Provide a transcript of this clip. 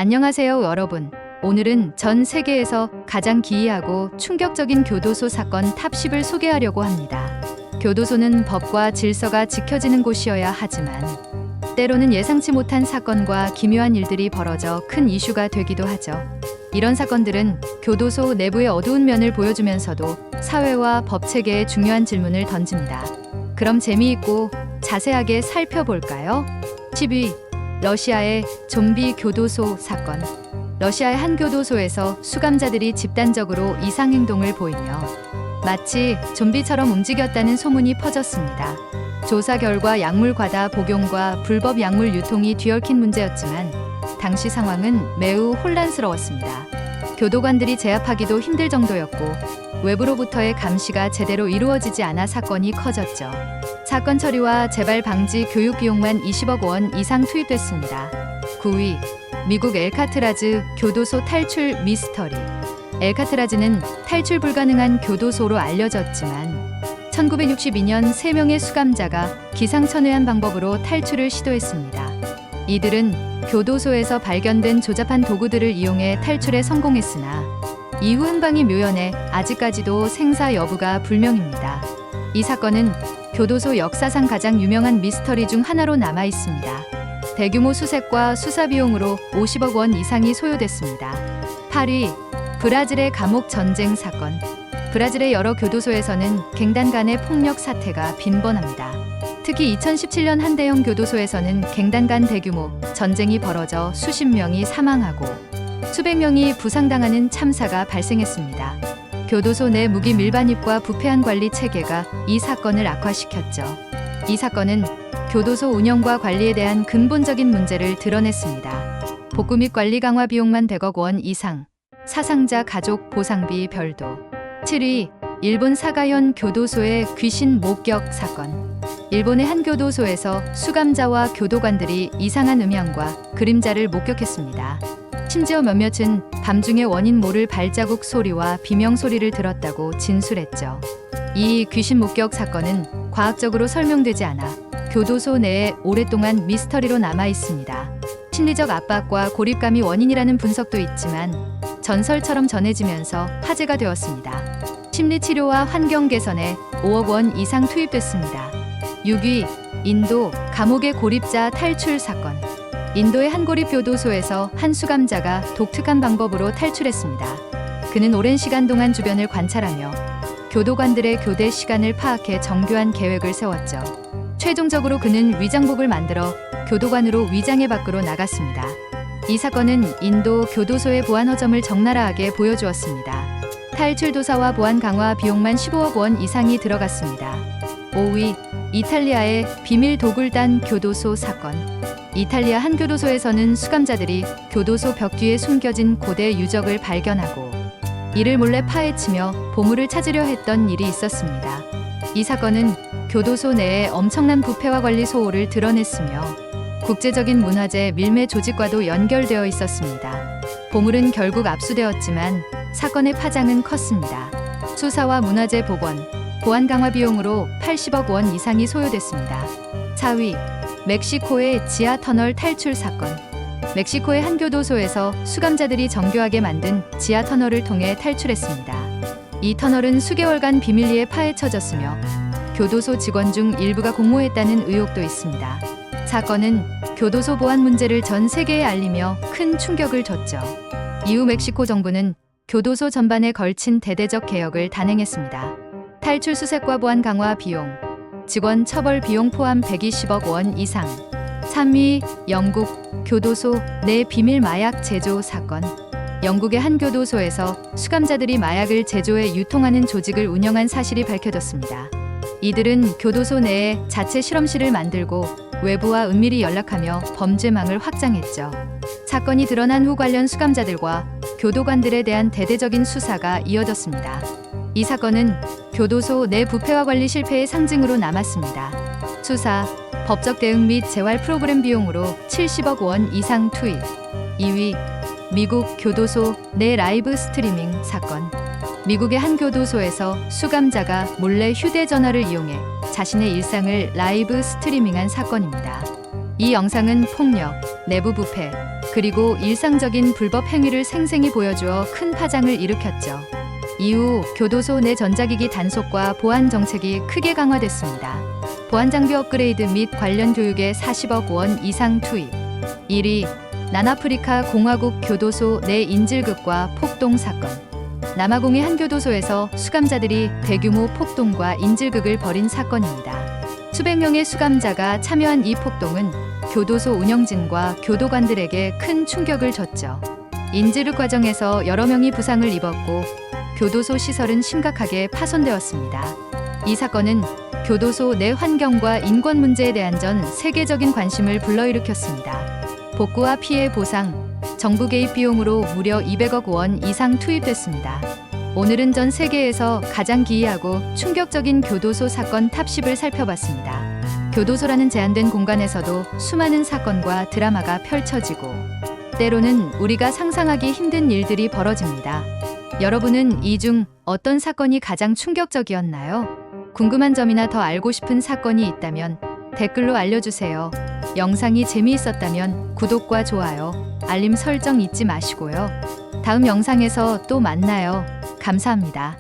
안녕하세요, 여러분. 오늘은 전 세계에서 가장 기이하고 충격적인 교도소 사건 탑10을 소개하려고 합니다. 교도소는 법과 질서가 지켜지는 곳이어야 하지만 때로는 예상치 못한 사건과 기묘한 일들이 벌어져 큰 이슈가 되기도 하죠. 이런 사건들은 교도소 내부의 어두운 면을 보여주면서도 사회와 법 체계에 중요한 질문을 던집니다. 그럼 재미있고 자세하게 살펴볼까요? 10위, 러시아의 좀비 교도소 사건. 러시아의 한 교도소에서 수감자들이 집단적으로 이상 행동을 보이며 마치 좀비처럼 움직였다는 소문이 퍼졌습니다. 조사 결과 약물 과다 복용과 불법 약물 유통이 뒤얽힌 문제였지만 당시 상황은 매우 혼란스러웠습니다. 교도관들이 제압하기도 힘들 정도였고 외부로부터의 감시가 제대로 이루어지지 않아 사건이 커졌죠. 사건 처리와 재발 방지 교육 비용만 20억 원 이상 투입됐습니다. 9위, 미국 엘카트라즈 교도소 탈출 미스터리. 엘카트라즈는 탈출 불가능한 교도소로 알려졌지만 1962년 3명의 수감자가 기상천외한 방법으로 탈출을 시도했습니다. 이들은 교도소에서 발견된 조잡한 도구들을 이용해 탈출에 성공했으나 이후 행방이 묘연해 아직까지도 생사 여부가 불명입니다. 이 사건은 교도소 역사상 가장 유명한 미스터리 중 하나로 남아 있습니다. 대규모 수색과 수사 비용으로 50억 원 이상이 소요됐습니다. 8위, 브라질의 감옥 전쟁 사건. 브라질의 여러 교도소에서는 갱단 간의 폭력 사태가 빈번합니다. 특히 2017년 한 대형 교도소에서는 갱단 간 대규모 전쟁이 벌어져 수십 명이 사망하고 수백 명이 부상당하는 참사가 발생했습니다. 교도소 내 무기 밀반입과 부패한 관리 체계가 이 사건을 악화시켰죠. 이 사건은 교도소 운영과 관리에 대한 근본적인 문제를 드러냈습니다. 복구 및 관리 강화 비용만 100억 원 이상, 사상자 가족 보상비 별도. 7위, 일본 사가현 교도소의 귀신 목격 사건. 일본의 한 교도소에서 수감자와 교도관들이 이상한 음향과 그림자를 목격했습니다. 심지어 몇몇은 밤중에 원인 모를 발자국 소리와 비명 소리를 들었다고 진술했죠. 이 귀신 목격 사건은 과학적으로 설명되지 않아 교도소 내에 오랫동안 미스터리로 남아 있습니다. 심리적 압박과 고립감이 원인이라는 분석도 있지만 전설처럼 전해지면서 화제가 되었습니다. 심리치료와 환경 개선에 5억 원 이상 투입됐습니다. 6위, 인도 감옥의 고립자 탈출 사건. 인도의 한 고립 교도소에서 한 수감자가 독특한 방법으로 탈출했습니다. 그는 오랜 시간 동안 주변을 관찰하며 교도관들의 교대 시간을 파악해 정교한 계획을 세웠죠. 최종적으로 그는 위장복을 만들어 교도관으로 위장해 밖으로 나갔습니다. 이 사건은 인도 교도소의 보안 허점을 적나라하게 보여주었습니다. 탈출 도사와 보안 강화 비용만 15억 원 이상이 들어갔습니다. 5위, 이탈리아의 비밀 도굴단 교도소 사건. 이탈리아 한 교도소에서는 수감자들이 교도소 벽 뒤에 숨겨진 고대 유적을 발견하고 이를 몰래 파헤치며 보물을 찾으려 했던 일이 있었습니다. 이 사건은 교도소 내에 엄청난 부패와 관리 소홀을 드러냈으며 국제적인 문화재 밀매 조직과도 연결되어 있었습니다. 보물은 결국 압수되었지만 사건의 파장은 컸습니다. 수사와 문화재 복원, 보안 강화 비용으로 80억 원 이상이 소요됐습니다. 4위, 멕시코의 지하 터널 탈출 사건. 멕시코의 한 교도소에서 수감자들이 정교하게 만든 지하 터널을 통해 탈출했습니다. 이 터널은 수개월간 비밀리에 파헤쳐졌으며 교도소 직원 중 일부가 공모했다는 의혹도 있습니다. 사건은 교도소 보안 문제를 전 세계에 알리며 큰 충격을 줬죠. 이후 멕시코 정부는 교도소 전반에 걸친 대대적 개혁을 단행했습니다. 탈출 수색과 보안 강화 비용, 직원 처벌 비용 포함 120억 원 이상. 3위, 영국 교도소 내 비밀 마약 제조 사건. 영국의 한 교도소에서 수감자들이 마약을 제조해 유통하는 조직을 운영한 사실이 밝혀졌습니다. 이들은 교도소 내에 자체 실험실을 만들고 외부와 은밀히 연락하며 범죄망을 확장했죠. 사건이 드러난 후 관련 수감자들과 교도관들에 대한 대대적인 수사가 이어졌습니다. 이 사건은 교도소 내 부패와 관리 실패의 상징으로 남았습니다. 수사, 법적 대응 및 재활 프로그램 비용으로 70억 원 이상 투입. 2위, 미국 교도소 내 라이브 스트리밍 사건. 미국의 한 교도소에서 수감자가 몰래 휴대전화를 이용해 자신의 일상을 라이브 스트리밍한 사건입니다. 이 영상은 폭력, 내부 부패, 그리고 일상적인 불법 행위를 생생히 보여주어 큰 파장을 일으켰죠. 이후 교도소 내 전자기기 단속과 보안 정책이 크게 강화됐습니다. 보안 장비 업그레이드 및 관련 교육에 40억 원 이상 투입. 1위 남아프리카 공화국 교도소 내 인질극과 폭동 사건. 남아공의 한 교도소에서 수감자들이 대규모 폭동과 인질극을 벌인 사건입니다. 수백 명의 수감자가 참여한 이 폭동은 교도소 운영진과 교도관들에게 큰 충격을 줬죠. 인질극 과정에서 여러 명이 부상을 입었고 교도소 시설은 심각하게 파손되었습니다. 이 사건은 교도소 내 환경과 인권 문제에 대한 전 세계적인 관심을 불러일으켰습니다. 복구와 피해 보상, 정부 개입 비용으로 무려 200억 원 이상 투입됐습니다. 오늘은 전 세계에서 가장 기이하고 충격적인 교도소 사건 탑10을 살펴봤습니다. 교도소라는 제한된 공간에서도 수많은 사건과 드라마가 펼쳐지고 때로는 우리가 상상하기 힘든 일들이 벌어집니다. 여러분은 이 중 어떤 사건이 가장 충격적이었나요? 궁금한 점이나 더 알고 싶은 사건이 있다면 댓글로 알려주세요. 영상이 재미있었다면 구독과 좋아요, 알림 설정 잊지 마시고요. 다음 영상에서 또 만나요. 감사합니다.